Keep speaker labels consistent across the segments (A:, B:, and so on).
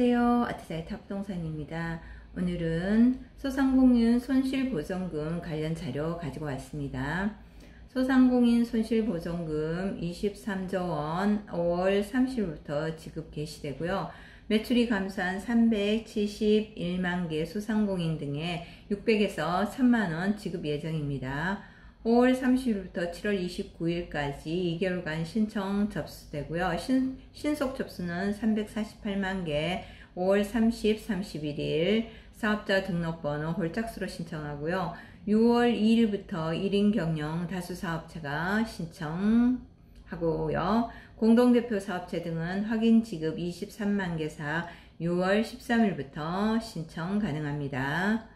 A: 안녕하세요. 아트사이트 합동산입니다. 오늘은 소상공인 손실보전금 관련 자료 가지고 왔습니다. 소상공인 손실보전금 23조 원 5월 30일부터 지급 개시되고요. 매출이 감소한 371만 개 소상공인 등에 600에서 1000만원 지급 예정입니다. 5월 30일부터 7월 29일까지 2개월간 신청 접수되고요. 신속 접수는 348만 개, 5월 30, 31일 사업자 등록번호 홀짝수로 신청하고요. 6월 2일부터 1인 경영 다수사업체가 신청하고요. 공동대표 사업체 등은 확인 지급 23만 개사 6월 13일부터 신청 가능합니다.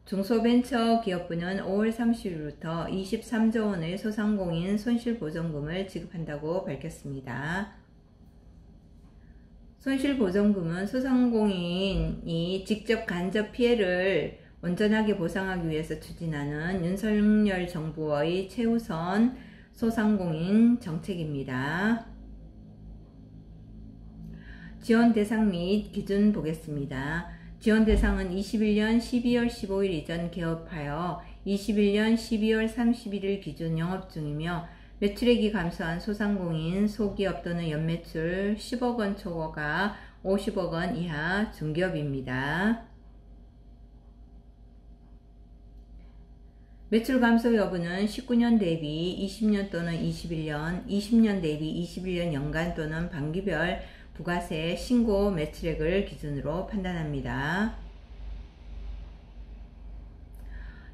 A: 중소벤처기업부는 5월 30일부터 23조 원의 소상공인 손실보전금을 지급한다고 밝혔습니다. 손실보전금은 소상공인이 직접 간접 피해를 온전하게 보상하기 위해서 추진하는 윤석열 정부의 최우선 소상공인 정책입니다. 지원 대상 및 기준 보겠습니다. 지원 대상은 21년 12월 15일 이전 개업하여 21년 12월 31일 기준 영업 중이며 매출액이 감소한 소상공인, 소기업 또는 연매출 10억 원 초과 50억 원 이하 중기업입니다. 매출 감소 여부는 19년 대비 20년 또는 21년, 20년 대비 21년 연간 또는 반기별 부가세 신고 매출액을 기준으로 판단합니다.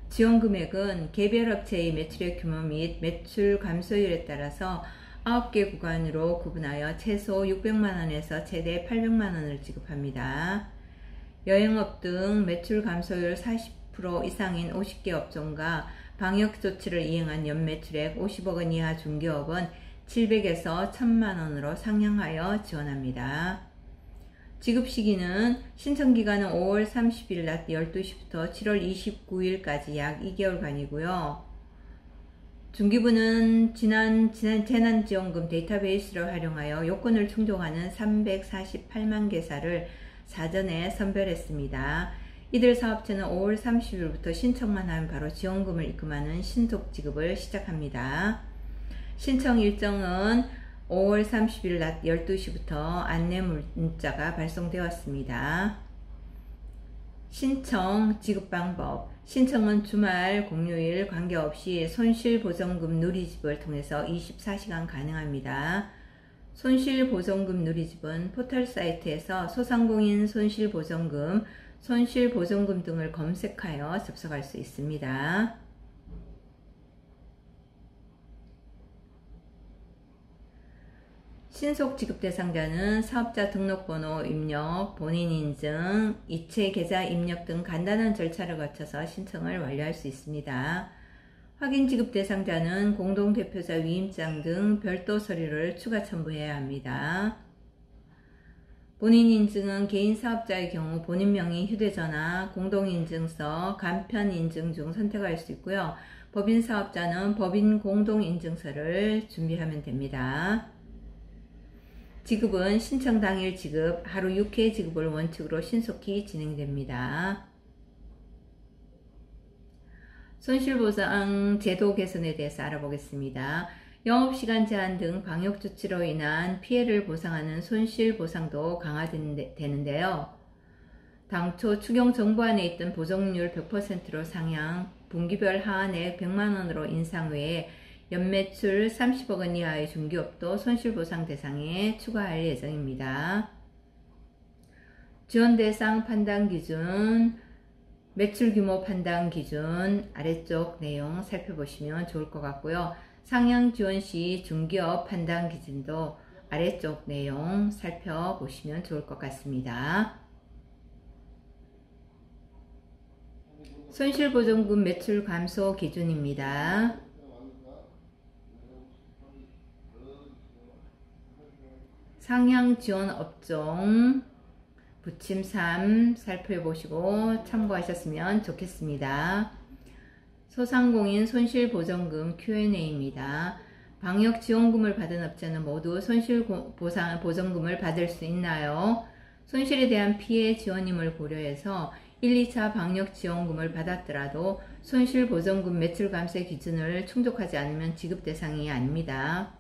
A: 지원 금액은 개별 업체의 매출액 규모 및 매출 감소율에 따라서 9개 구간으로 구분하여 최소 600만원에서 최대 800만원을 지급합니다. 여행업 등 매출 감소율 40% 이상인 50개 업종과 방역조치를 이행한 연매출액 50억 원 이하 중기업은 700에서 1000만원으로 상향하여 지원합니다. 지급 시기는 신청기간은 5월 30일 낮 12시부터 7월 29일까지 약 2개월간이고요. 중기부는 지난 재난지원금 데이터베이스를 활용하여 요건을 충족하는 348만 개사를 사전에 선별했습니다. 이들 사업체는 5월 30일부터 신청만 하면 바로 지원금을 입금하는 신속 지급을 시작합니다. 신청 일정은 5월 30일 낮 12시부터 안내 문자가 발송되었습니다. 신청 지급 방법. 신청은 주말, 공휴일 관계없이 손실보전금 누리집을 통해서 24시간 가능합니다. 손실보전금 누리집은 포털 사이트에서 소상공인 손실보전금, 손실보전금 등을 검색하여 접속할 수 있습니다. 신속 지급 대상자는 사업자 등록번호 입력, 본인 인증, 이체 계좌 입력 등 간단한 절차를 거쳐서 신청을 완료할 수 있습니다. 확인 지급 대상자는 공동대표자 위임장 등 별도 서류를 추가 첨부해야 합니다. 본인 인증은 개인 사업자의 경우 본인 명의 휴대전화, 공동인증서, 간편인증 중 선택할 수 있고요. 법인 사업자는 법인 공동인증서를 준비하면 됩니다. 지급은 신청 당일 지급, 하루 6회 지급을 원칙으로 신속히 진행됩니다. 손실보상 제도 개선에 대해서 알아보겠습니다. 영업시간 제한 등 방역조치로 인한 피해를 보상하는 손실보상도 강화되는데요. 당초 추경 정부안에 있던 보정률 100%로 상향, 분기별 하한액 100만원으로 인상 외에 연매출 30억 원 이하의 중기업도 손실보상 대상에 추가할 예정입니다. 지원 대상 판단 기준, 매출 규모 판단 기준 아래쪽 내용 살펴보시면 좋을 것 같고요. 상향 지원 시 중기업 판단 기준도 아래쪽 내용 살펴보시면 좋을 것 같습니다. 손실보전금 매출 감소 기준입니다. 상향 지원 업종 부침 3 살펴보시고 참고하셨으면 좋겠습니다. 소상공인 손실보전금 Q&A입니다. 방역지원금을 받은 업체는 모두 손실보전금을 받을 수 있나요? 손실에 대한 피해 지원임을 고려해서 1, 2차 방역지원금을 받았더라도 손실보전금 매출 감세 기준을 충족하지 않으면 지급 대상이 아닙니다.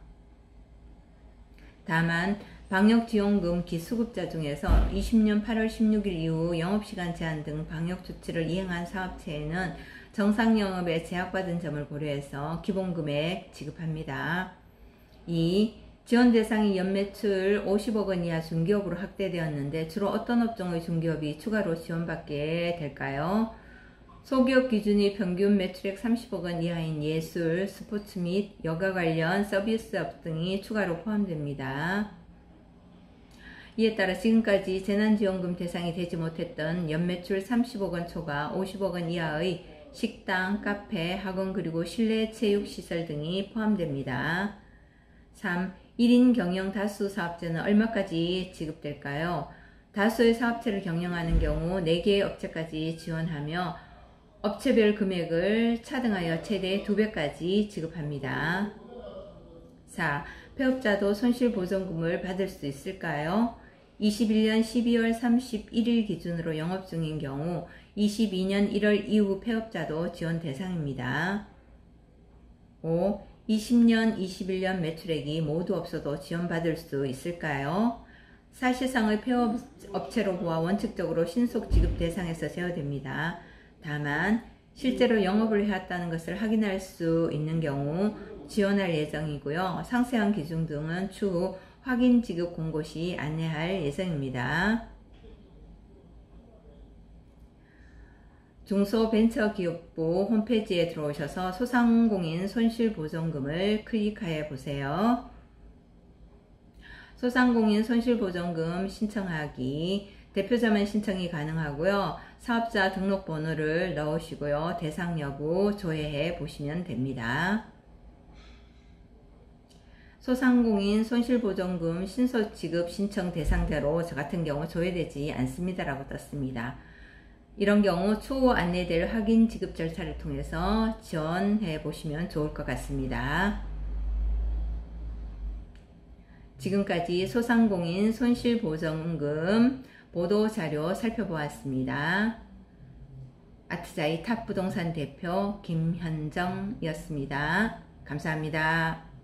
A: 다만 방역지원금 기수급자 중에서 20년 8월 16일 이후 영업시간 제한 등 방역조치를 이행한 사업체에는 정상영업에 제약받은 점을 고려해서 기본금액 지급합니다. 2. 지원 대상이 연매출 50억 원 이하 중기업으로 확대되었는데 주로 어떤 업종의 중기업이 추가로 지원받게 될까요? 소기업 기준이 평균 매출액 30억 원 이하인 예술, 스포츠 및 여가 관련 서비스업 등이 추가로 포함됩니다. 이에 따라 지금까지 재난지원금 대상이 되지 못했던 연매출 30억 원 초과 50억 원 이하의 식당, 카페, 학원 그리고 실내 체육시설 등이 포함됩니다. 3. 1인 경영 다수 사업자는 얼마까지 지급될까요? 다수의 사업체를 경영하는 경우 4개의 업체까지 지원하며 업체별 금액을 차등하여 최대 2배까지 지급합니다. 4. 폐업자도 손실보전금을 받을 수 있을까요? 21년 12월 31일 기준으로 영업 중인 경우 22년 1월 이후 폐업자도 지원 대상입니다. 5. 20년, 21년 매출액이 모두 없어도 지원받을 수 있을까요? 사실상의 폐업업체로 보아 원칙적으로 신속 지급 대상에서 제어됩니다. 다만 실제로 영업을 해왔다는 것을 확인할 수 있는 경우 지원할 예정이고요. 상세한 기준 등은 추후 확인 지급 공고 시 안내할 예정입니다. 중소벤처기업부 홈페이지에 들어오셔서 소상공인 손실보전금을 클릭하여 보세요. 소상공인 손실보전금 신청하기, 대표자만 신청이 가능하고요. 사업자 등록번호를 넣으시고요. 대상 여부 조회해 보시면 됩니다. 소상공인 손실보전금 신속지급 신청 대상자로 저 같은 경우 조회되지 않습니다 라고 떴습니다. 이런 경우 추후 안내될 확인 지급 절차를 통해서 지원해 보시면 좋을 것 같습니다. 지금까지 소상공인 손실보전금 보도자료 살펴보았습니다. 아트자이 탑부동산 대표 김현정이었습니다. 감사합니다.